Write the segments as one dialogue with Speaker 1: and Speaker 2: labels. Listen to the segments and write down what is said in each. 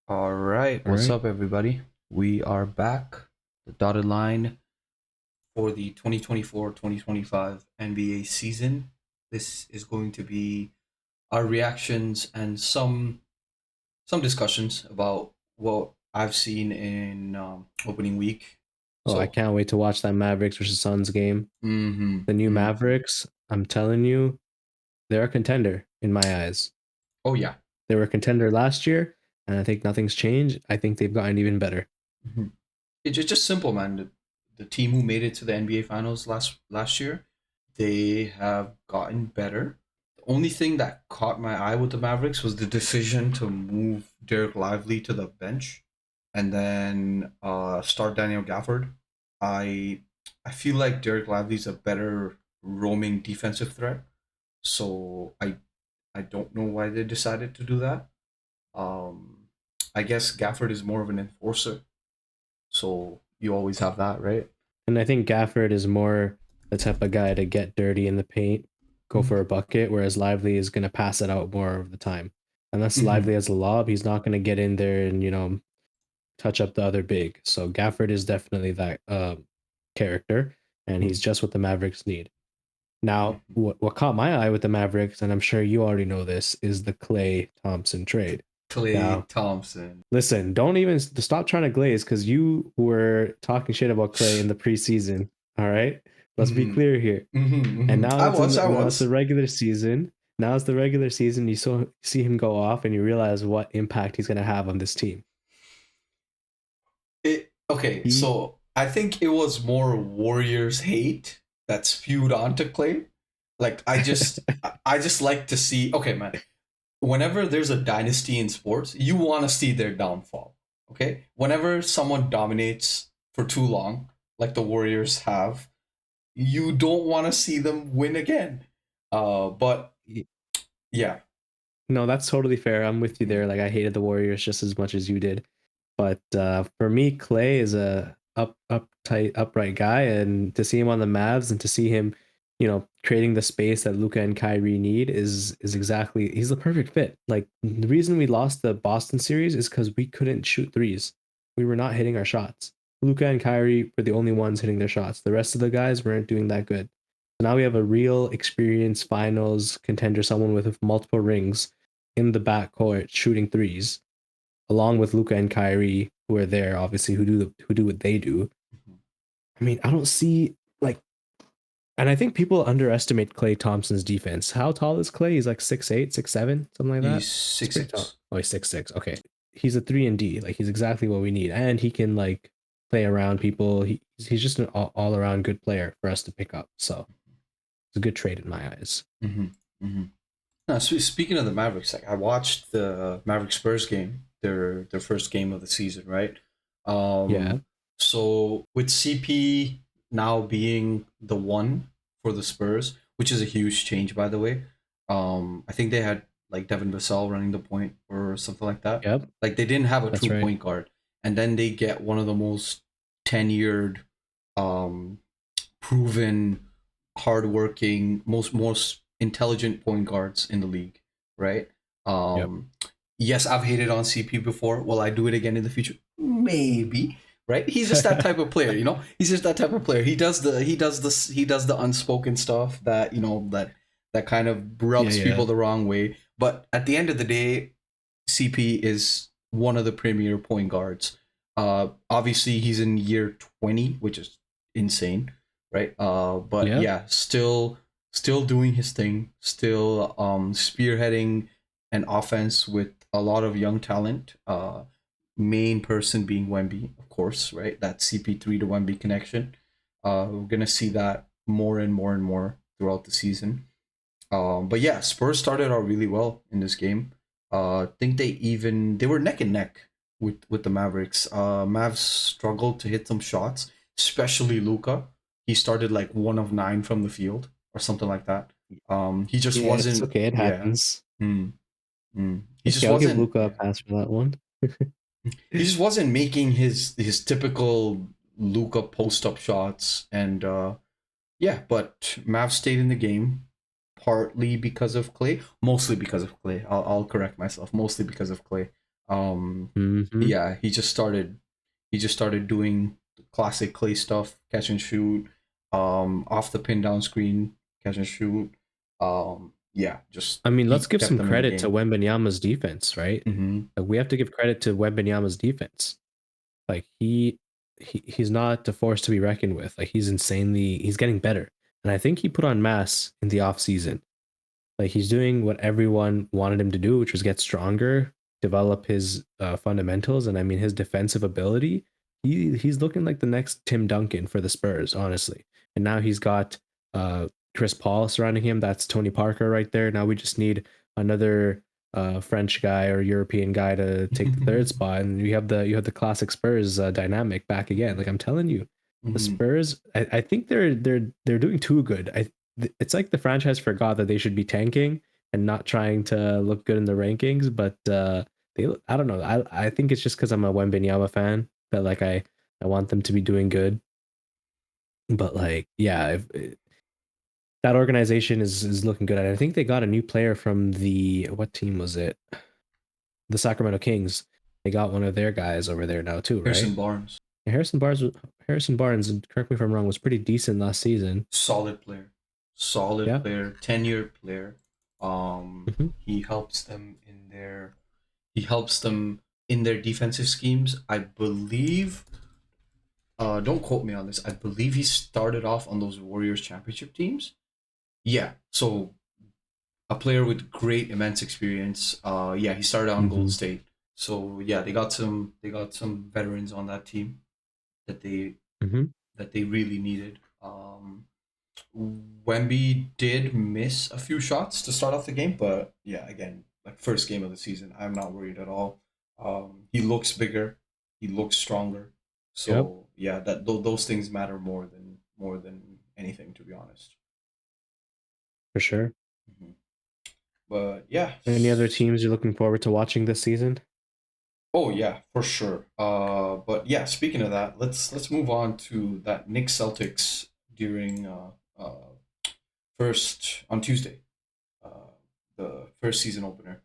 Speaker 1: All right,
Speaker 2: All
Speaker 1: what's
Speaker 2: right.
Speaker 1: up, everybody? We are back. The dotted line for the 2024-2025 NBA season. This is going to be our reactions and some discussions about what I've seen in opening week.
Speaker 2: Oh, I
Speaker 1: So,
Speaker 2: can't wait to watch that Mavericks versus Suns game.
Speaker 1: mm-hmm,
Speaker 2: The new
Speaker 1: mm-hmm.
Speaker 2: Mavericks, I'm telling you, they're a contender in my eyes.
Speaker 1: Oh yeah.
Speaker 2: They were a contender last year, and I think nothing's changed. I think they've gotten even better.
Speaker 1: Mm-hmm. It's just simple, man. The team who made it to the NBA Finals last year, they have gotten better. The only thing that caught my eye with the Mavericks was the decision to move Derek Lively to the bench, and then start Daniel Gafford. I I feel like Derek Lively's a better roaming defensive threat, so I don't know why they decided to do that. Um, I guess Gafford is more of an enforcer, so you always have that, right?
Speaker 2: And I think Gafford is more the type of guy to get dirty in the paint, go for a bucket, whereas Lively is going to pass it out more of the time. Unless
Speaker 1: Mm-hmm.
Speaker 2: Lively has a lob, he's not going to get in there and, touch up the other big. So Gafford is definitely that character, and he's just what the Mavericks need. Now,
Speaker 1: Mm-hmm.
Speaker 2: what caught my eye with the Mavericks, and I'm sure you already know this, is the Clay Thompson trade.
Speaker 1: Clay
Speaker 2: Now,
Speaker 1: Thompson.
Speaker 2: listen, don't even stop trying to glaze because you were talking shit about Clay in the preseason. All right, let's be
Speaker 1: Mm-hmm.
Speaker 2: clear here.
Speaker 1: Mm-hmm.
Speaker 2: And
Speaker 1: Mm-hmm.
Speaker 2: now
Speaker 1: I
Speaker 2: it's
Speaker 1: was, I
Speaker 2: now it's the
Speaker 1: was.
Speaker 2: regular season. Now it's the regular season. See him go off, and you realize what impact he's gonna have on this team.
Speaker 1: It okay.
Speaker 2: He
Speaker 1: So I think it was more Warriors hate that spewed onto Clay. Like I just like to see. Okay, man. Whenever there's a dynasty in sports, you want to see their downfall. Okay. Whenever someone dominates for too long, like the Warriors have, you don't want to see them win again. But yeah.
Speaker 2: No, that's totally fair. I'm with you
Speaker 1: Mm-hmm.
Speaker 2: there. Like I hated the Warriors just as much as you did. But for me, Clay is a uptight, upright guy, and to see him on the Mavs and to see him, creating the space that Luca and Kyrie need is exactly he's the perfect fit. Like the reason we lost the Boston series is because we couldn't shoot threes. We were not hitting our shots. Luca and Kyrie were the only ones hitting their shots. The rest of the guys weren't doing that good. So now we have a real experienced finals contender, someone with multiple rings in the backcourt shooting threes along with Luca and Kyrie, who are there, obviously, who do what they do. I mean, I don't see like, and I think people underestimate Clay Thompson's defense. How tall is Clay? He's like 6'8", 6'7", something like that.
Speaker 1: He's
Speaker 2: He's
Speaker 1: six
Speaker 2: pretty tall.
Speaker 1: six.
Speaker 2: Oh, he's 6'6". Okay, he's a 3 and D. Like he's exactly what we need, and he can like play around people. He's just an all around good player for us to pick up. So it's a good trade in my eyes.
Speaker 1: Mm-hmm. Mm-hmm. No, so speaking of the Mavericks, like I watched the Mavericks Spurs game, their first game of the season, right?
Speaker 2: Yeah,
Speaker 1: So with CP now being the one for the Spurs, which is a huge change, by the way. I think they had like Devin Vassell running the point or something like that.
Speaker 2: yep,
Speaker 1: Like they didn't have a
Speaker 2: that's
Speaker 1: true
Speaker 2: right.
Speaker 1: point guard, and then they get one of the most tenured, um, proven, hardworking, most intelligent point guards in the league, right?
Speaker 2: Yep.
Speaker 1: Um, yes, I've hated on CP before. Will I do it again in the future? Maybe. Right? He's just that type of player, you know. He's just that type of player. He does the unspoken stuff that that kind of
Speaker 2: Yeah,
Speaker 1: rubs
Speaker 2: yeah.
Speaker 1: people the wrong way. But at the end of the day, CP is one of the premier point guards. Obviously, he's in year 20, which is insane, right? But
Speaker 2: Yep.
Speaker 1: yeah, still doing his thing, still spearheading an offense with a lot of young talent. Main person being Wemby, of course, right? That CP3 to Wemby connection. We're gonna see that more and more and more throughout the season. But yeah, Spurs started out really well in this game. I think they were neck and neck with the Mavericks. Mavs struggled to hit some shots, especially Luca. He started like 1 of 9 from the field or something like that. He just
Speaker 2: Yeah, it's
Speaker 1: wasn't.
Speaker 2: okay. It
Speaker 1: Yeah.
Speaker 2: happens.
Speaker 1: Mm, he just
Speaker 2: Okay, I'll give
Speaker 1: wasn't.
Speaker 2: Luca a
Speaker 1: Yeah.
Speaker 2: pass for that one.
Speaker 1: He just wasn't making his typical Luca post up shots, and yeah, but Mavs stayed in the game partly because of Clay, mostly because of Clay. I'll correct myself, mostly because of Clay.
Speaker 2: Hmm.
Speaker 1: Yeah, he just started doing the classic Clay stuff, catch and shoot, off the pin down screen, catch and shoot. Yeah, just
Speaker 2: I mean, let's
Speaker 1: he
Speaker 2: give
Speaker 1: kept
Speaker 2: some
Speaker 1: them in the
Speaker 2: credit to
Speaker 1: game.
Speaker 2: Wembanyama's defense, right?
Speaker 1: Hmm.
Speaker 2: Like, we have to give credit to Wembanyama's defense. Like, he's not a force to be reckoned with. Like, he's getting better. And I think he put on mass in the off season. Like, he's doing what everyone wanted him to do, which was get stronger, develop his fundamentals, and I mean his defensive ability. He's looking like the next Tim Duncan for the Spurs, honestly. And now he's got Chris Paul surrounding him. That's Tony Parker right there. Now we just need another French guy or European guy to take the third spot, and you have the classic Spurs dynamic back again. Like, I'm telling you, the
Speaker 1: Hmm.
Speaker 2: Spurs. I think they're doing too good. It's like the franchise forgot that they should be tanking and not trying to look good in the rankings. But I don't know. I think it's just because I'm a Wembanyama fan that like I want them to be doing good. But like, yeah, that organization is looking good. And I think they got a new player from the what team was it? The Sacramento Kings. They got one of their guys over there now too, right?
Speaker 1: Harrison Barnes,
Speaker 2: Harrison Barnes. Harrison Barnes, and correct me if I'm wrong, was pretty decent last season.
Speaker 1: solid player, solid
Speaker 2: Yeah.
Speaker 1: player, 10-year player.
Speaker 2: Hmm.
Speaker 1: He helps them in their defensive schemes. I believe. Don't quote me on this. I believe he started off on those Warriors championship teams. Yeah, so a player with great immense experience. Yeah, he started out on Golden
Speaker 2: Hmm.
Speaker 1: State. So yeah, they got some veterans on that team that they
Speaker 2: Hmm.
Speaker 1: that they really needed. Wemby did miss a few shots to start off the game, but yeah, again, like first game of the season, I'm not worried at all. He looks bigger, he looks stronger,
Speaker 2: Yep,
Speaker 1: so yeah, those things matter more than anything, to be honest.
Speaker 2: for sure.
Speaker 1: Mhm. But yeah,
Speaker 2: Any other teams you're looking forward to watching this season?
Speaker 1: oh yeah, for sure. But yeah, speaking of that, let's move on to that Knicks Celtics during first on Tuesday, uh, the first season opener.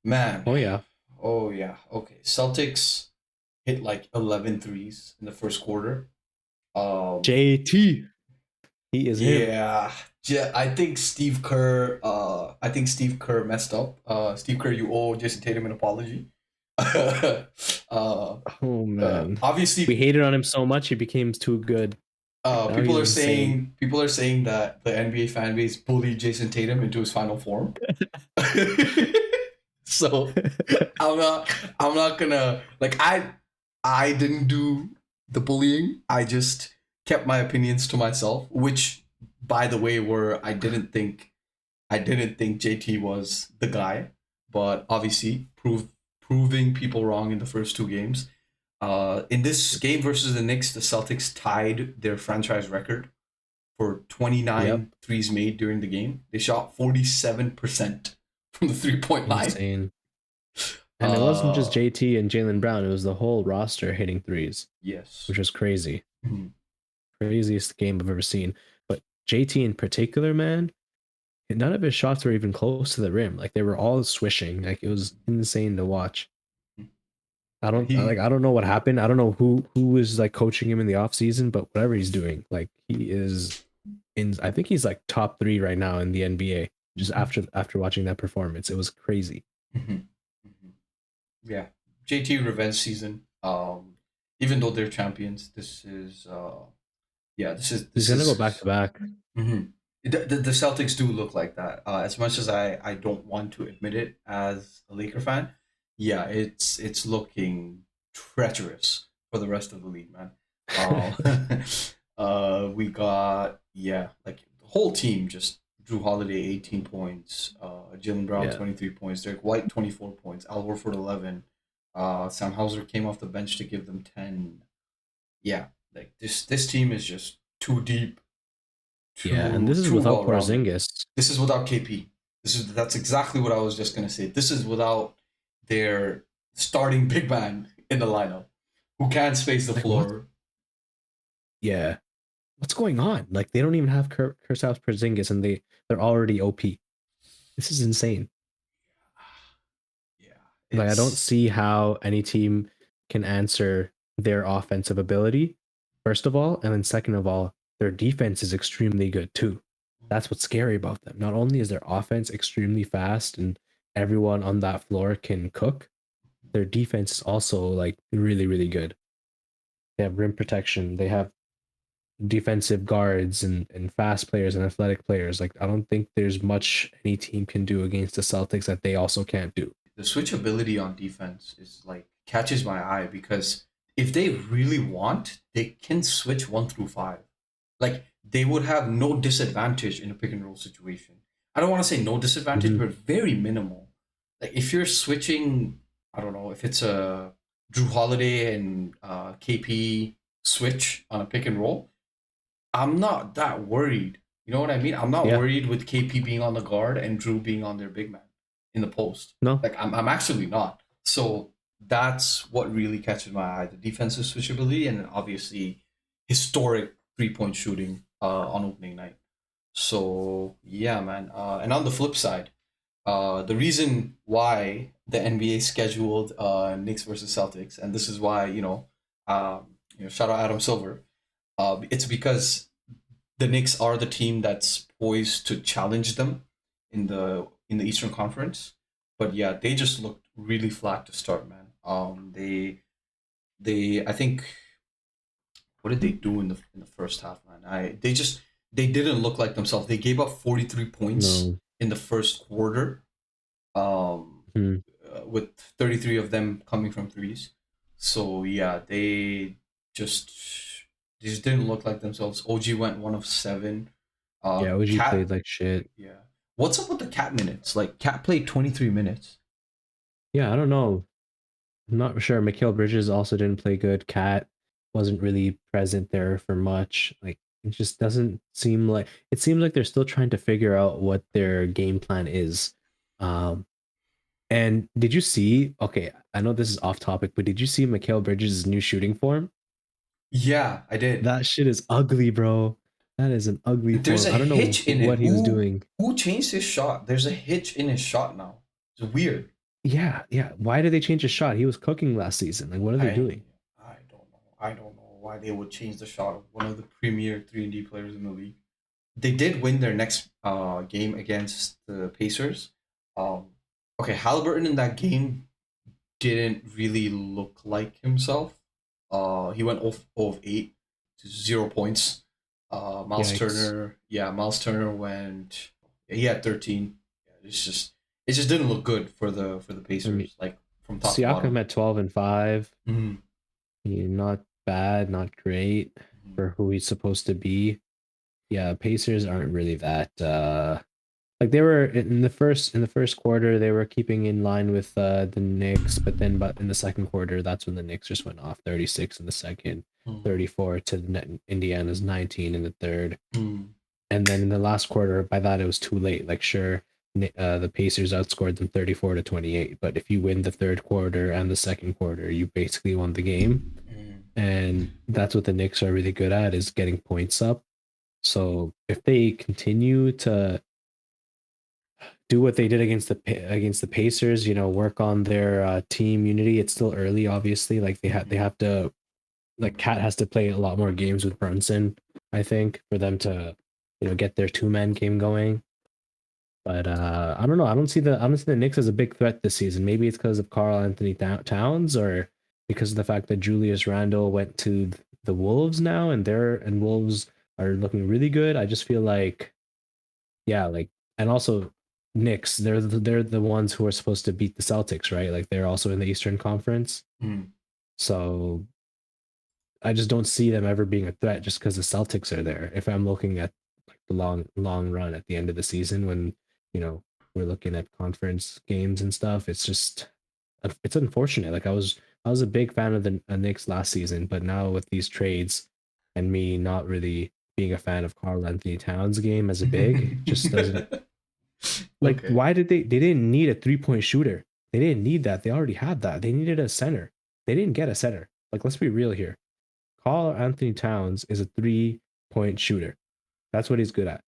Speaker 1: Man,
Speaker 2: Oh yeah,
Speaker 1: oh yeah, okay. Celtics hit like 11 threes in the first quarter. Um,
Speaker 2: JT. He is him.
Speaker 1: yeah, yeah. I think Steve Kerr messed up. Steve Kerr, you owe Jason Tatum an apology. uh,
Speaker 2: Oh man, we
Speaker 1: obviously,
Speaker 2: hated on him so much he became too good. Now
Speaker 1: people
Speaker 2: he's
Speaker 1: are
Speaker 2: insane.
Speaker 1: saying people are saying that the NBA fan base bullied Jason Tatum into his final form. So I'm not gonna like I didn't do the bullying. I just kept my opinions to myself, which by the way were I didn't think JT was the guy, but obviously proving people wrong in the first two games. In this game versus the Knicks, the Celtics tied their franchise record for
Speaker 2: Yep,
Speaker 1: 29 threes made during the game. They shot 47% from the 3-point line.
Speaker 2: insane. And it wasn't just
Speaker 1: Uh,
Speaker 2: JT and Jalen Brown; it was the whole roster hitting threes,
Speaker 1: yes.
Speaker 2: which was crazy.
Speaker 1: Mhm.
Speaker 2: Craziest game I've ever seen. But JT in particular, man, none of his shots were even close to the rim. Like, they were all swishing. Like, it was insane to watch.
Speaker 1: Yeah, he
Speaker 2: I don't know what happened. I don't know who is like coaching him in the off season, but whatever he's doing, like, he is in. I think he's like top 3 right now in the NBA. Just after watching that performance, it was crazy.
Speaker 1: Mhm. Mhm. Yeah. JT revenge season. Even though they're champions, this is yeah, this is
Speaker 2: He's
Speaker 1: this
Speaker 2: gonna go back to
Speaker 1: is
Speaker 2: back.
Speaker 1: mhm. The Celtics do look like that. As much as I don't want to admit it as a Laker fan, yeah, it's looking treacherous for the rest of the league, man. Um, we got yeah, like the whole team just Drew Holiday 18 points, Jalen Brown
Speaker 2: Yeah,
Speaker 1: 23 points, Derek White 24 points, Al Horford 11. Sam Hauser came off the bench to give them 10. Yeah, like this team is just too deep,
Speaker 2: yeah, and this
Speaker 1: too
Speaker 2: is
Speaker 1: too
Speaker 2: without
Speaker 1: well rounded.
Speaker 2: Porzingis.
Speaker 1: This is without KP. That's exactly what I was just gonna say. This is without their starting big man in the lineup who can space the
Speaker 2: Like, what?
Speaker 1: floor.
Speaker 2: Yeah, what's going on? Like, they don't even have Kristaps Porzingis, and they're already OP. This is insane.
Speaker 1: Yeah,
Speaker 2: Like I don't
Speaker 1: It's
Speaker 2: see how any team can answer their offensive ability, first of all, and then second of all, their defense is extremely good too. That's what's scary about them. Not only is their offense extremely fast and everyone on that floor can cook, their defense is also like really, really good. They have rim protection, they have defensive guards and fast players and athletic players. Like I don't think there's much any team can do against the Celtics that they also can't do.
Speaker 1: the switchability on defense is like catches my eye because if they really want, they can switch 1 through 5. Like they would have no disadvantage in a pick and roll situation. I don't want to say no disadvantage,
Speaker 2: Mm-hmm.
Speaker 1: but very minimal. Like if you're switching, I don't know if it's a Drew Holiday and KP switch on a pick and roll. I'm not that worried. You know what I mean? I'm not
Speaker 2: Yeah.
Speaker 1: worried with KP being on the guard and Drew being on their big man in the post.
Speaker 2: No.
Speaker 1: Like I'm actually not. So that's what really catches my eye: the defensive switchability and obviously historic 3-point shooting on opening night. So yeah, man. And on the flip side, the reason why the NBA scheduled Knicks versus Celtics, and this is why shout out Adam Silver. It's because the Knicks are the team that's poised to challenge them in the Eastern Conference. But yeah, they just looked really flat to start, man. They I think what did they do in the first half, man? They didn't look like themselves. They gave up 43 points
Speaker 2: No.
Speaker 1: in the first quarter, um,
Speaker 2: Hmm.
Speaker 1: with 33 of them coming from threes. So yeah, just they just didn't look like themselves. OG went 1 of 7.
Speaker 2: Yeah, OG
Speaker 1: Cat,
Speaker 2: played like shit.
Speaker 1: yeah. What's up with the Cat minutes? Like Cat played 23 minutes.
Speaker 2: Yeah, I don't know. I'm not sure. Mikhail Bridges also didn't play good. Cat wasn't really present there for much. Like it just doesn't seem like it seems like they're still trying to figure out what their game plan is. Um and did you see, okay, I know this is off topic, but did you see Mikhail Bridges' new shooting form?
Speaker 1: Yeah, I did.
Speaker 2: That shit is ugly, bro. That is an ugly
Speaker 1: There's
Speaker 2: form.
Speaker 1: a
Speaker 2: I don't know
Speaker 1: hitch in it.
Speaker 2: what he was doing.
Speaker 1: Who changed his shot? There's a hitch in his shot now. It's weird.
Speaker 2: Yeah, yeah. Why did they change his shot? He was cooking last season. Like, what are they
Speaker 1: I
Speaker 2: doing?
Speaker 1: I don't know. I don't know why they would change the shot of one of the premier 3-and-D players in the league. They did win their next game against the Pacers. Um, okay, Halliburton in that game didn't really look like himself. He went off 8 to 0 points.
Speaker 2: Yikes.
Speaker 1: Miles Turner went. Yeah, he had 13. Yeah, it just didn't look good for the
Speaker 2: I mean,
Speaker 1: Pacers, like from top to
Speaker 2: Siakam
Speaker 1: bottom.
Speaker 2: at 12-5.
Speaker 1: Mm-hmm.
Speaker 2: Not bad, not great for who he's supposed to be. Yeah, Pacers aren't really that like they were in the first quarter they were keeping in line with the Knicks, but in the second quarter that's when the Knicks just went off 36 in the second,
Speaker 1: Mm-hmm.
Speaker 2: 34 to Indiana's 19 in the third.
Speaker 1: Mm-hmm.
Speaker 2: And then in the last quarter, by that it was too late. Like sure, the Pacers outscored them 34-28, but if you win the third quarter and the second quarter, you basically won the game. And that's what the Knicks are really good at, is getting points up. So if they continue to do what they did against the Pacers, work on their team unity. It's still early, obviously. Like they have to, like Cat has to play a lot more games with Brunson, I think, for them to get their two-man game going. But I don't know. I don't see the Knicks as a big threat this season. Maybe it's because of Carl Anthony Towns, or because of the fact that Julius Randle went to the Wolves now, and Wolves are looking really good. I just feel like, yeah, like, and also Knicks, they're the ones who are supposed to beat the Celtics, right? Like they're also in the Eastern Conference.
Speaker 1: Mm-hmm.
Speaker 2: So I just don't see them ever being a threat just because the Celtics are there. If I'm looking at like the long run at the end of the season, when we're looking at conference games and stuff, it's unfortunate. Like I was a big fan of the Knicks last season, but now with these trades and me not really being a fan of Carl Anthony Towns' game as a big, it just doesn't, like,
Speaker 1: Okay.
Speaker 2: why did they didn't need a 3-point shooter. They didn't need that. They already had that. They needed a center. They didn't get a center. Like, let's be real here. Carl Anthony Towns is a 3-point shooter. That's what he's good at.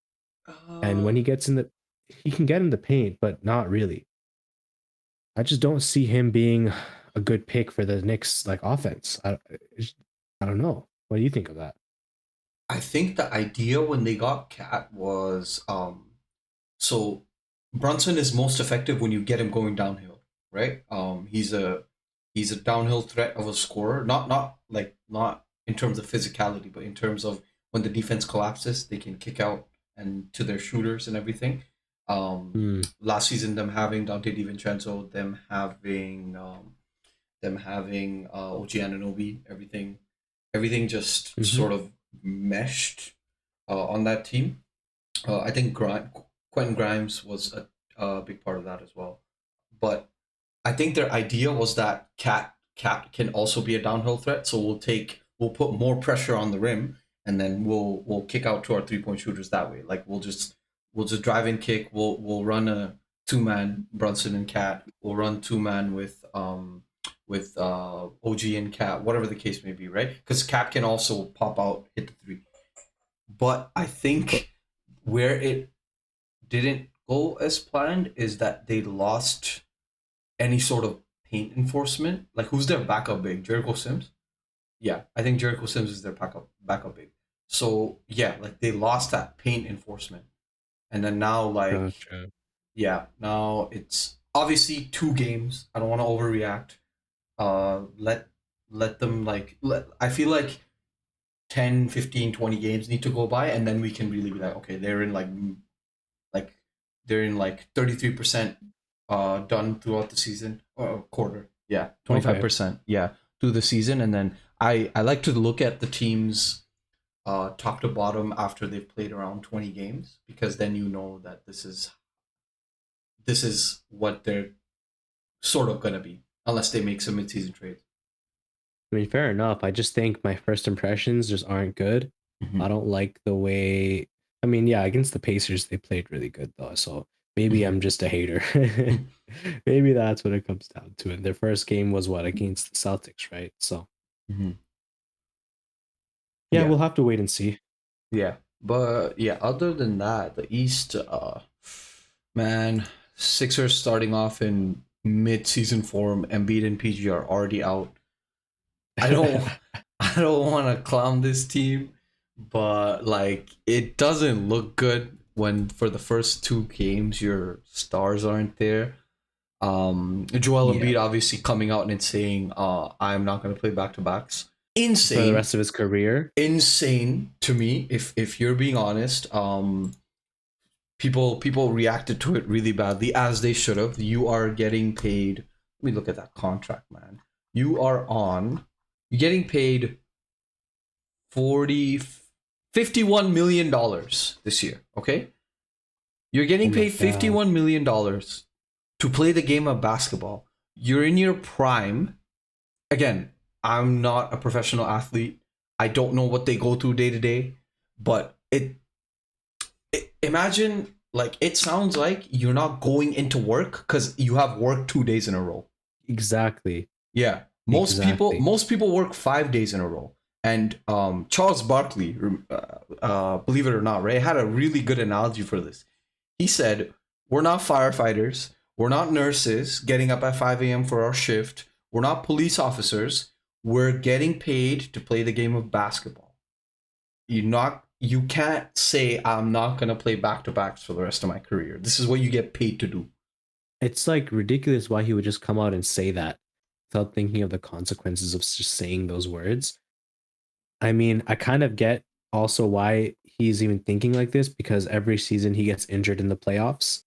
Speaker 2: And
Speaker 1: Uh,
Speaker 2: when he gets he can get in the paint, but not really. I just don't see him being a good pick for the Knicks like offense. I don't know. What do you think of that?
Speaker 1: I think the idea when they got Cat was so Brunson is most effective when you get him going downhill, right? He's a downhill threat of a scorer, not in terms of physicality, but in terms of when the defense collapses, they can kick out and to their shooters and everything.
Speaker 2: Hmm.
Speaker 1: Last season, them having Dante DiVincenzo, them having OG Anunoby, everything just
Speaker 2: Mm-hmm.
Speaker 1: sort of meshed on that team. I think Quentin Grimes was a big part of that as well. But I think their idea was that Cat can also be a downhill threat, so we'll put more pressure on the rim, and then we'll kick out to our 3-point shooters that way. Like we'll just drive and kick. We'll run a 2-man Brunson and Cat. We'll run 2-man with OG and Cat, whatever the case may be, right? Because Cat can also pop out, hit the three. But I think where it didn't go as planned is that they lost any sort of paint enforcement. Like who's their backup big? Jericho Sims? Yeah, I think Jericho Sims is their backup big. So yeah, like they lost that paint enforcement. And then now
Speaker 2: Gotcha.
Speaker 1: now it's obviously 2 games. I don't want to overreact. Let them I feel like 10, 15, 20 games need to go by and then we can really be like, okay, like they're in like 33% done throughout the season or quarter. Yeah,
Speaker 2: Okay.
Speaker 1: 25%. Yeah, through the season, and then I like to look at the teams top to bottom after they've played around 20 games because then you know that this is what they're sort of gonna be unless they make some midseason trades.
Speaker 2: I mean, fair enough. I just think my first impressions just aren't good. I
Speaker 1: Mm-hmm.
Speaker 2: don't like the way. I mean, yeah, against the Pacers, they played really good though. So maybe
Speaker 1: Mm-hmm.
Speaker 2: I'm just a hater. Maybe that's what it comes down to. And their first game was what against the Celtics, right? So
Speaker 1: Mm-hmm.
Speaker 2: yeah,
Speaker 1: Yeah,
Speaker 2: we'll have to wait and see.
Speaker 1: yeah, but yeah. Other than that, the East, man, Sixers starting off in mid-season form. Embiid and PG are already out. I don't, I don't want to clown this team, but like it doesn't look good when for the first 2 games your stars aren't there. Joel
Speaker 2: Yeah,
Speaker 1: Embiid obviously coming out and saying, I'm not going to play back to backs."
Speaker 2: for the
Speaker 1: Insane,
Speaker 2: rest of his career.
Speaker 1: insane to me. If you're being honest, people reacted to it really badly as they should have. You are getting paid. Let me look at that contract, man. You are on. You're getting paid 40 $51 million this year. Okay, you're
Speaker 2: Oh
Speaker 1: getting
Speaker 2: my
Speaker 1: paid
Speaker 2: god.
Speaker 1: $51 million to play the game of basketball. You're in your prime. Again, I'm not a professional athlete. I don't know what they go through day to day, but imagine like it sounds like you're not going into work because you have work 2 days in a row.
Speaker 2: Exactly.
Speaker 1: Yeah,
Speaker 2: Exactly.
Speaker 1: most people work 5 days in a row. And Charles Barkley, believe it or not, Ray had a really good analogy for this. He said, "We're not firefighters. We're not nurses getting up at 5 a.m. for our shift. We're not police officers. We're getting paid to play the game of basketball. You can't say I'm not gonna play back to backs for the rest of my career. This is what you get paid to do."
Speaker 2: It's like ridiculous why he would just come out and say that without thinking of the consequences of just saying those words. I mean, I kind of get also why he's even thinking like this because every season he gets injured in the playoffs.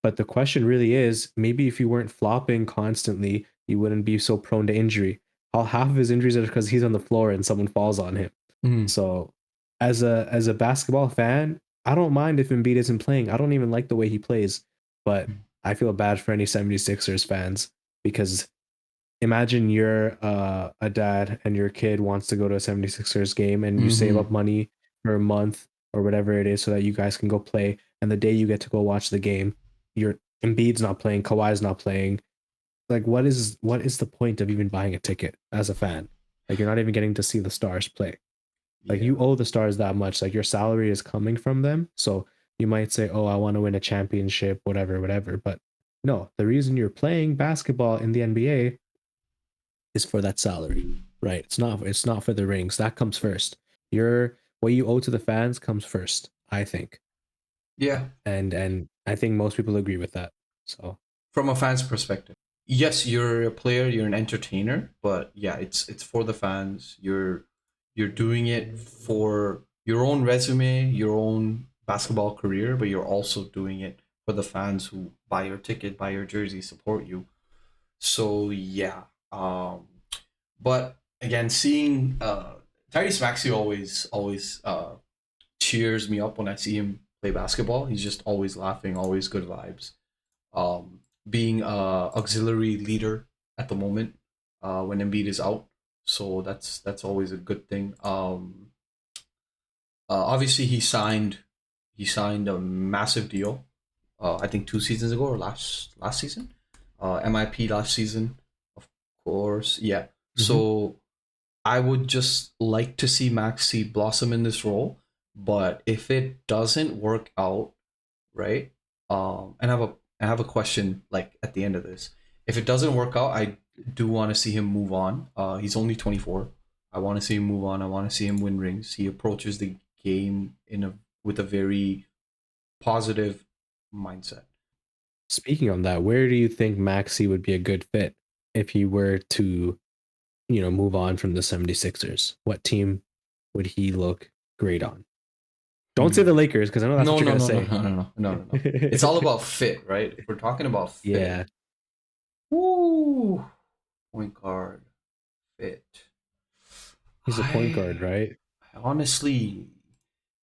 Speaker 2: But the question really is maybe if you weren't flopping constantly, you wouldn't be so prone to injury. All half of his injuries are because he's on the floor and someone falls on him.
Speaker 1: Mm.
Speaker 2: So as a basketball fan, I don't mind if Embiid isn't playing. I don't even like the way he plays, but I feel bad for any 76ers fans because imagine you're a dad and your kid wants to go to a 76ers game and you save
Speaker 1: Mm-hmm.
Speaker 2: up money for a month or whatever it is so that you guys can go play. And the day you get to go watch the game, your Embiid's not playing, Kawhi's not playing. Like what is the point of even buying a ticket as a fan? Like you're not even getting to see the stars play. Like
Speaker 1: Yeah.
Speaker 2: you owe the stars that much. Like your salary is coming from them. So you might say, "Oh, I want to win a championship, whatever, whatever." But No, the reason you're playing basketball in the NBA is for that salary, right? It's not for the rings. That comes first. Your what you owe to the fans comes first, I think.
Speaker 1: Yeah,
Speaker 2: And I think most people agree with that. So
Speaker 1: from a fan's perspective. Yes, you're a player, you're an entertainer, but yeah, it's for the fans. You're doing it for your own resume, your own basketball career, but you're also doing it for the fans who buy your ticket, buy your jersey, support you. So yeah. But again, seeing Tyrese Maxey always cheers me up when I see him play basketball. He's just always laughing, always good vibes. Being auxiliary leader at the moment when Embiid is out, so that's always a good thing. Obviously he signed a massive deal. I think 2 seasons ago or last season. MIP last season, of course. Yeah. So I would just like to see Maxi blossom in this role, but if it doesn't work out, right? And I have a question like at the end of this. If it doesn't work out, I do want to see him move on. He's only 24. I want to see him move on. I want to see him win rings. He approaches the game with a very positive mindset.
Speaker 2: speaking on that, where do you think Maxi would be a good fit if he were to, move on from the 76ers? What team would he look great on? Don't say the Lakers, because I know that's
Speaker 1: No,
Speaker 2: what you're
Speaker 1: no,
Speaker 2: gonna
Speaker 1: no, no,
Speaker 2: say.
Speaker 1: no, no, no, no, no. It's all about fit, right? If we're talking about fit,
Speaker 2: Yeah.
Speaker 1: woo, point guard fit.
Speaker 2: He's a point guard,
Speaker 1: I
Speaker 2: right?
Speaker 1: honestly,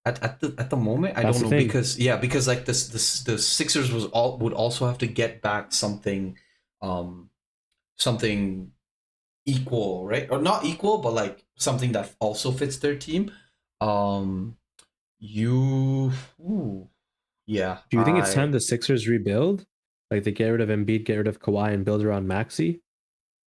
Speaker 1: at the moment, I
Speaker 2: That's
Speaker 1: don't
Speaker 2: the
Speaker 1: know
Speaker 2: thing.
Speaker 1: because like this the Sixers would also have to get back um something equal, right? Or not equal, but like something that also fits their team. Um, you, ooh, yeah,
Speaker 2: Do you think it's time the Sixers rebuild? Like they get rid of Embiid, get rid of Kawhi, and build around Maxi?
Speaker 1: Oh,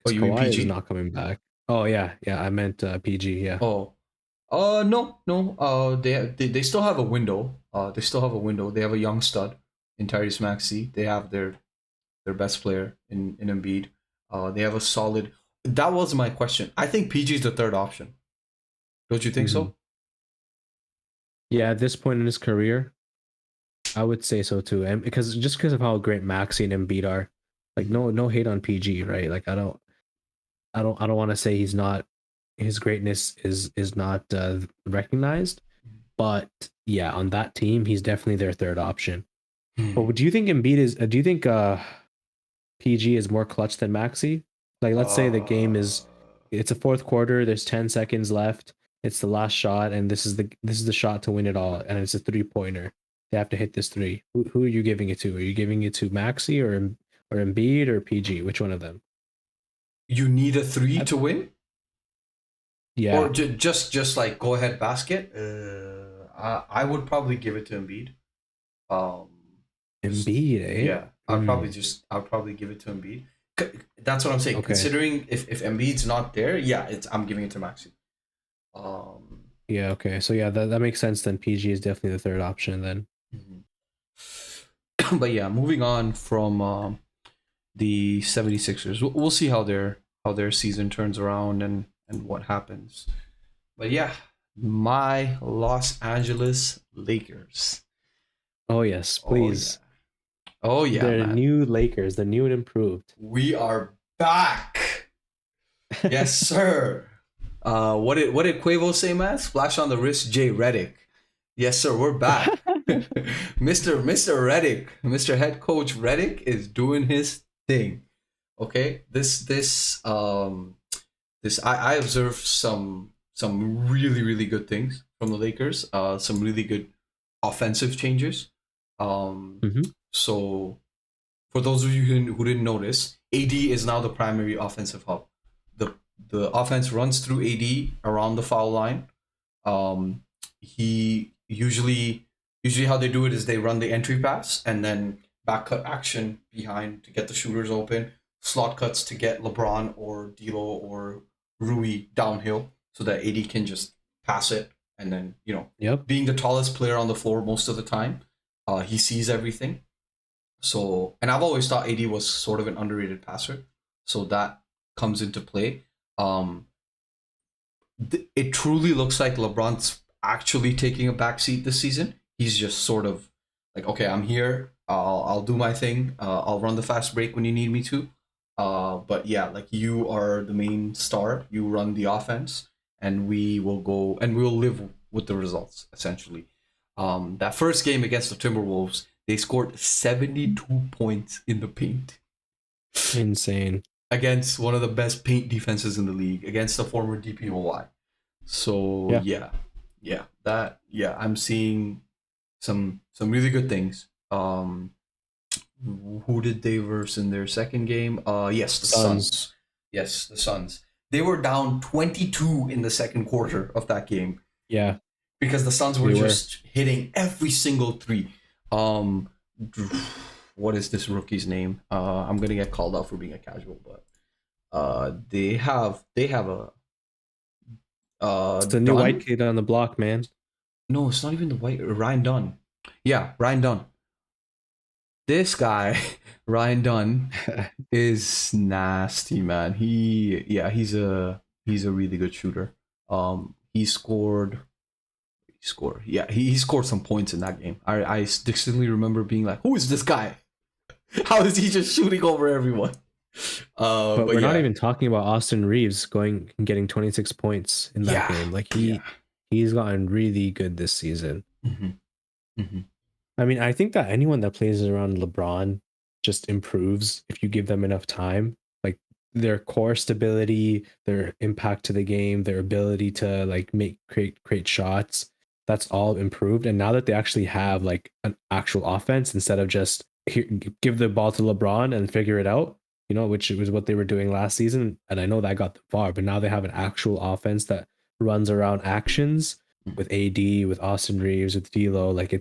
Speaker 2: Because
Speaker 1: you mean
Speaker 2: Kawhi is
Speaker 1: PG?
Speaker 2: not coming back. Oh yeah, yeah. I meant PG. Yeah.
Speaker 1: Oh, no, no. They still have a window. They still have a window. They have a young stud in Tyrese Maxey. They have their best player in Embiid. They have a solid. That was my question. I think PG is the third option. Don't you think
Speaker 2: hmm
Speaker 1: so?
Speaker 2: Yeah. At this point in his career, I would say so too, and because of how great Maxi and Embiid are, like no hate on PG, right? Like I don't want to say he's not his greatness is not recognized, but yeah, on that team, he's definitely their third option.
Speaker 1: Hmm.
Speaker 2: But do you think Embiid is? Do you think PG is more clutch than Maxi? Like, let's say the game
Speaker 1: Uh,
Speaker 2: is it's a fourth quarter. There's 10 seconds left. It's the last shot, and this is the shot to win it all, and it's a 3-pointer. They have to hit this three. Who are you giving it to? Are you giving it to Maxi or Embiid or PG? Which one of them?
Speaker 1: you need a three
Speaker 2: I-
Speaker 1: to win, or
Speaker 2: Yeah,
Speaker 1: just like go ahead basket. I would probably give it to Embiid. Um,
Speaker 2: Embiid, eh?
Speaker 1: yeah,
Speaker 2: Hmm.
Speaker 1: I'd probably give it to Embiid. That's what I'm saying.
Speaker 2: Okay.
Speaker 1: Considering if Embiid's not there, yeah, I'm giving it to Maxi. Um,
Speaker 2: Yeah. Okay. So yeah, that makes sense. Then PG is definitely the third option. Then.
Speaker 1: mhm. But yeah, moving on from the 76ers, we'll see how their season turns around and what happens. But yeah, my Los Angeles Lakers.
Speaker 2: Oh yes,
Speaker 1: Oh yeah.
Speaker 2: please.
Speaker 1: Oh yeah,
Speaker 2: The
Speaker 1: man.
Speaker 2: new Lakers, the new and improved.
Speaker 1: We are back. Yes, sir. What did Quavo say, man? Splash on the wrist, Jay Reddick. Yes, sir. We're back. Mr. Reddick, Mr. Head Coach Reddick is doing his thing. Okay. I observed some really really good things from the Lakers. Some really good offensive changes. Um,
Speaker 2: hmm
Speaker 1: so for those of you who didn't notice, AD is now the primary offensive hub. The the offense runs through AD around the foul line. He usually how they do it is they run the entry pass and then back cut action behind to get the shooters open, slot cuts to get LeBron or D'Lo or Rui downhill so that AD can just pass it and then
Speaker 2: Yep.
Speaker 1: being the tallest player on the floor most of the time, he sees everything. So, and I've always thought AD was sort of an underrated passer, so that comes into play. Um, it truly looks like LeBron's actually taking a backseat this season. He's just sort of like, okay, I'm here. I'll do my thing. I'll run the fast break when you need me to. But yeah, like you are the main star. You run the offense, and we will go and we'll live with the results essentially. That first game against the Timberwolves, they scored 72 points in the paint
Speaker 2: Insane.
Speaker 1: against one of the best paint defenses in the league, against the former DPOY. So I'm seeing some really good things. Who did they verse in their second game? Yes, the Suns. Yes, the Suns. They were down 22 in the second quarter of that game.
Speaker 2: Yeah.
Speaker 1: Because the Suns were just hitting every single three. What is this rookie's name? I'm gonna get called out for being a casual, but they have a
Speaker 2: it's the new white kid on the block, man.
Speaker 1: No, it's not even the white. Ryan Dunn. Yeah, Ryan Dunn. This guy, Ryan Dunn, is nasty, man. He's a really good shooter. He scored some points in that game. I distinctly remember being like, who is this guy? How is he just shooting over everyone?
Speaker 2: But we're not even talking about Austin Reeves getting 26 points in that game. Like he's gotten really good this season.
Speaker 1: Mm-hmm. Mm-hmm.
Speaker 2: I mean, I think that anyone that plays around LeBron just improves if you give them enough time. Like their core stability, their impact to the game, their ability to like create shots, that's all improved. And now that they actually have like an actual offense instead of just give the ball to LeBron and figure it out, you know, which was what they were doing last season. And I know that got them far, but now they have an actual offense that runs around actions with AD, with Austin Reeves, with D'Lo. Like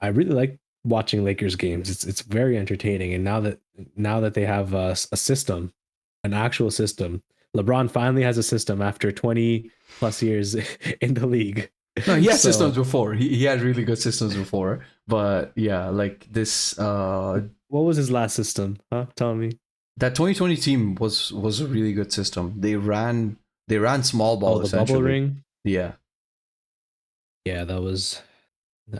Speaker 2: I really like watching Lakers games. It's very entertaining. And now that they have a system, an actual system, LeBron finally has a system after 20 plus years in the league.
Speaker 1: No, he had systems before. He had really good systems before. But yeah, like this.
Speaker 2: What was his last system? Huh? Tell me.
Speaker 1: That 2020 team was a really good system. They ran small ball.
Speaker 2: The bubble ring.
Speaker 1: Yeah.
Speaker 2: Yeah, that was.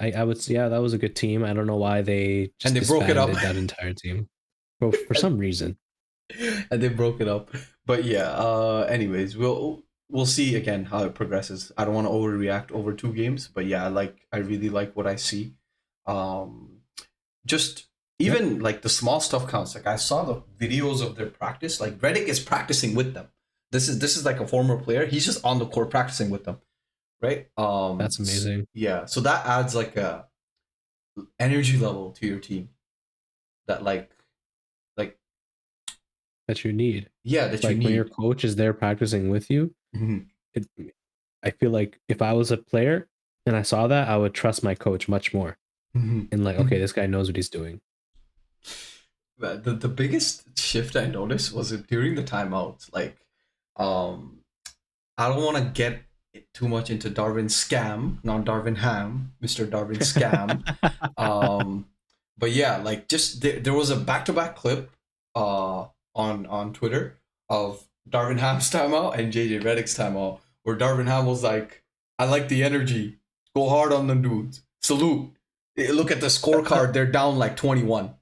Speaker 2: I would say, yeah, that was a good team. I don't know why they
Speaker 1: just and they broke it up,
Speaker 2: that entire team, for some reason.
Speaker 1: And they broke it up. But yeah. Anyways, we'll see again how it progresses. I don't want to overreact over 2 games, but yeah, I really like what I see. Just even like the small stuff counts. Like I saw the videos of their practice. Like Redick is practicing with them. This is like a former player. He's just on the court practicing with them. Right?
Speaker 2: That's amazing.
Speaker 1: Yeah. So that adds like a energy level to your team that
Speaker 2: that you need.
Speaker 1: Yeah, that
Speaker 2: like
Speaker 1: you need.
Speaker 2: When your coach is there practicing with you, I feel like if I was a player and I saw that, I would trust my coach much more. And like, okay, this guy knows what he's doing.
Speaker 1: The biggest shift I noticed was during the timeouts. Like, I don't want to get too much into Darvin's scam, not Darvin Ham, Mr. Darvin scam. But yeah, like just there was a back-to-back clip on Twitter of Darvin Ham's timeout and JJ Redick's timeout, where Darvin Ham was like, I like the energy. Go hard on the dudes. Salute. Look at the scorecard. They're down like 21.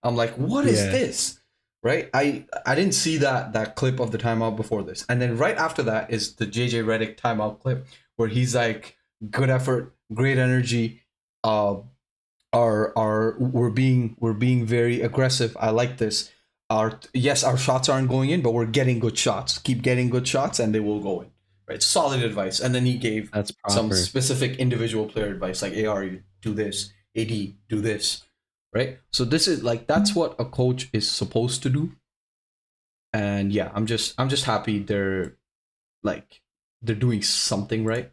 Speaker 1: I'm like, what is this? Right? I didn't see that clip of the timeout before this. And then right after that is the JJ Redick timeout clip where he's like, good effort, great energy. We're being very aggressive. I like this. Our shots aren't going in, but we're getting good shots. Keep getting good shots and they will go in. Right? Solid advice. And then he gave some specific individual player advice, like AR, do this, AD, do this. Right? So this is like, that's what a coach is supposed to do. And yeah, I'm just happy they're doing something right.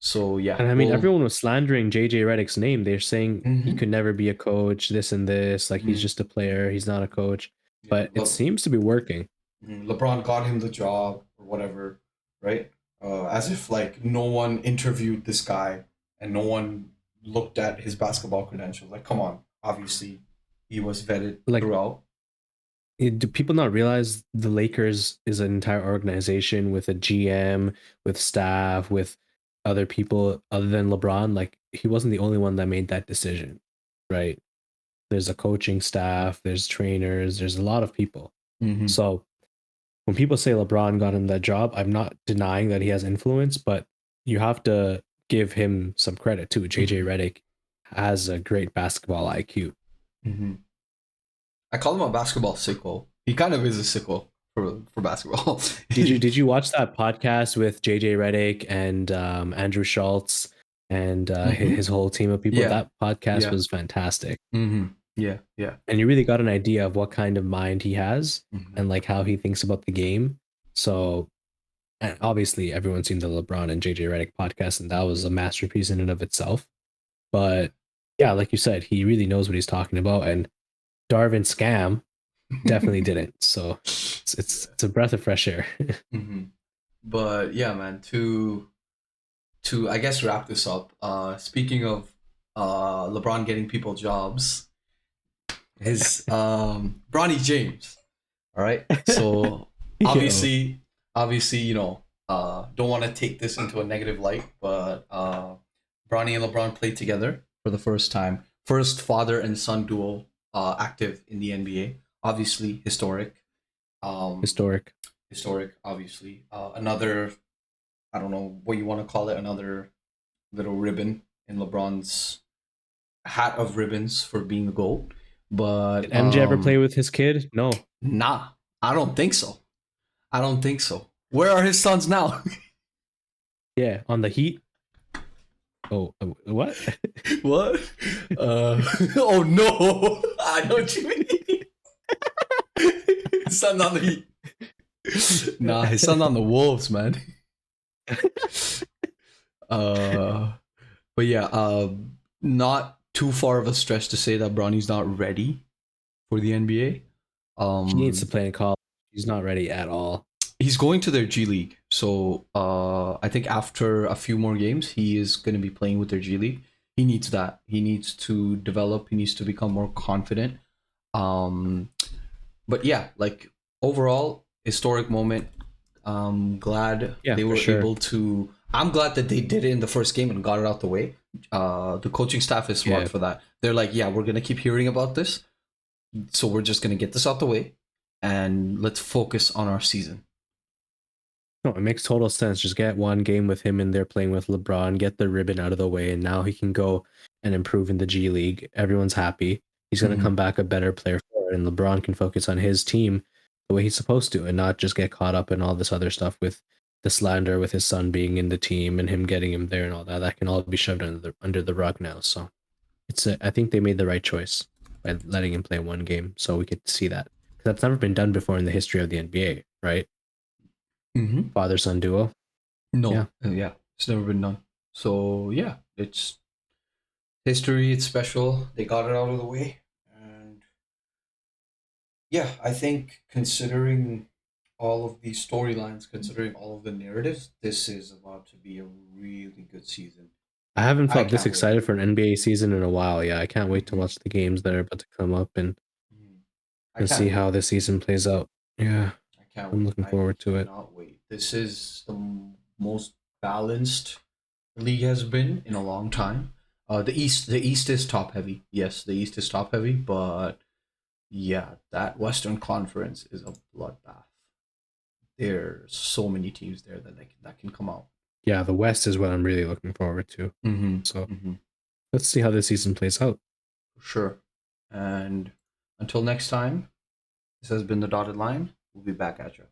Speaker 1: So yeah.
Speaker 2: And I mean, everyone was slandering JJ Redick's name. They're saying he could never be a coach, this and this. Like he's just a player. He's not a coach. But it seems to be working.
Speaker 1: LeBron got him the job or whatever, right? As if like no one interviewed this guy and no one looked at his basketball credentials. Like, come on, obviously He was vetted
Speaker 2: Like,
Speaker 1: throughout.
Speaker 2: do people not realize the Lakers is an entire organization with a GM, with staff, with other people other than LeBron? Like, he wasn't the only one that made that decision, right? There's a coaching staff, there's trainers, there's a lot of people.
Speaker 1: Mm-hmm.
Speaker 2: So when people say LeBron got him that job, I'm not denying that he has influence, but you have to give him some credit too. JJ Redick has a great basketball IQ.
Speaker 1: Mm-hmm. I call him a basketball sicko. He kind of is a sicko for basketball.
Speaker 2: Did you watch that podcast with JJ Redick and Andrew Schultz and his whole team of people?
Speaker 1: Yeah.
Speaker 2: That podcast
Speaker 1: Yeah.
Speaker 2: was fantastic.
Speaker 1: Mm-hmm. Yeah, yeah.
Speaker 2: And you really got an idea of what kind of mind he has and like how he thinks about the game. So, and obviously everyone's seen the LeBron and JJ Redick podcast, and that was a masterpiece in and of itself. But yeah, like you said, he really knows what he's talking about, and Darvin Scam definitely didn't. So it's a breath of fresh air.
Speaker 1: Mm-hmm. But yeah, man, to I guess wrap this up. Speaking of LeBron getting people jobs, is Bronny James. All right. So obviously, you know, don't want to take this into a negative light, but Bronny and LeBron played together for the first time. First father and son duo active in the NBA. Obviously historic. Historic, obviously. Another, I don't know what you want to call it, another little ribbon in LeBron's hat of ribbons for being the GOAT. But
Speaker 2: did MJ ever play with his kid? No.
Speaker 1: Nah, I don't think so. Where are his sons now?
Speaker 2: Yeah, on the Heat. Oh, what?
Speaker 1: What? Oh no! I know what you mean. His son on the Heat. Nah, his son on the Wolves, man. But yeah, not too far of a stretch to say that Bronny's not ready for the NBA.
Speaker 2: He needs to play in college. He's not ready at all.
Speaker 1: He's going to their G League, so I think after a few more games, he is going to be playing with their G League. He needs that. He needs to develop. He needs to become more confident. But yeah, like overall, historic moment. Glad they were able to. I'm glad that they did it in the first game and got it out the way. The coaching staff is smart for that. They're like, yeah, we're gonna keep hearing about this, so we're just gonna get this out the way, and let's focus on our season.
Speaker 2: No, it makes total sense. Just get one game with him in there playing with LeBron, get the ribbon out of the way, and now he can go and improve in the G League. Everyone's happy. He's gonna come back a better player for it, and LeBron can focus on his team the way he's supposed to, and not just get caught up in all this other stuff with the slander with his son being in the team and him getting him there and all that. That can all be shoved under the rug now. So I think they made the right choice by letting him play one game, so we could see that. That's never been done before in the history of the NBA, right? Father-son duo.
Speaker 1: No, yeah, it's never been done. So yeah, it's history. It's special. They got it out of the way, and yeah, I think considering all of these storylines, considering all of the narratives, this is about to be a really good season.
Speaker 2: I haven't felt this excited for an NBA season in a while. Yeah, I can't wait to watch the games that are about to come up and see how the season plays out. Yeah, I'm looking forward to it.
Speaker 1: Cannot wait. This is the most balanced the league has been in a long time. The East is top heavy. Yes, the East is top heavy, but yeah, that Western Conference is a bloodbath. There's so many teams there that can come out.
Speaker 2: Yeah, the West is what I'm really looking forward to. So let's see how this season plays out.
Speaker 1: Sure. And until next time, this has been The Dotted Line. We'll be back at you.